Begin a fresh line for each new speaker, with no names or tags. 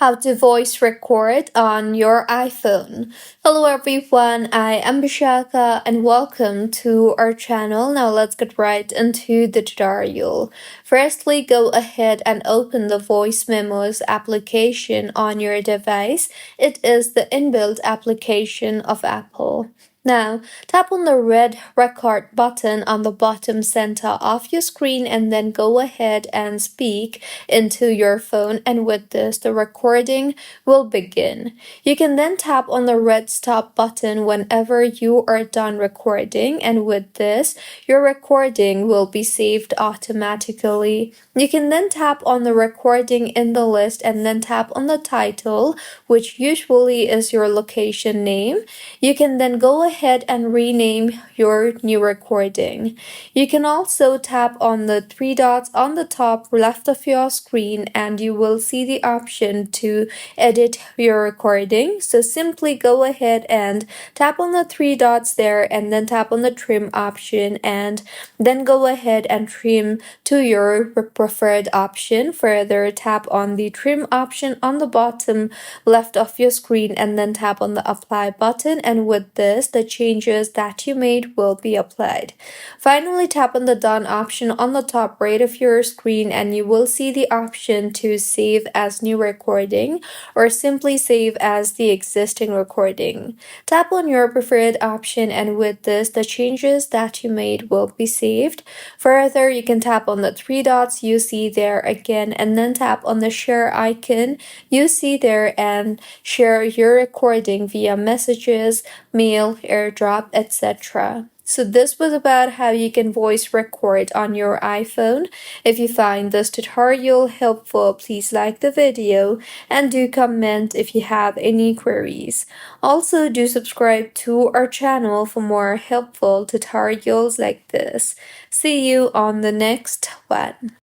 how to voice record on your iPhone. Hello everyone, I am Bishaka and welcome to our channel. Now let's get right into the tutorial. Firstly, go ahead and open the Voice Memos application on your device. It is the inbuilt application of Apple. Now, tap on the red record button on the bottom center of your screen and then go ahead and speak into your phone, and with this, the recording will begin. You can then tap on the red stop button whenever you are done recording, and with this, your recording will be saved automatically. You can then tap on the recording in the list and then tap on the title, which usually is your location name. You can then go ahead and rename your new recording. You can also tap on the three dots on the top left of your screen and you will see the option to edit your recording. So simply go ahead and tap on the three dots there and then tap on the trim option and then go ahead and trim to your preferred option. Further, tap on the trim option on the bottom left of your screen and then tap on the apply button, and with this, the changes that you made will be applied. Finally, tap on the done option on the top right of your screen and you will see the option to save as new recording or simply save as the existing recording. Tap on your preferred option and with this, the changes that you made will be saved. Further, you can tap on the three dots you see there again and then tap on the share icon you see there and share your recording via messages, mail, airdrop, etc. So this was about how you can voice record on your iPhone. If you find this tutorial helpful, please like the video and do comment if you have any queries. Also, do subscribe to our channel for more helpful tutorials like this. See you on the next one.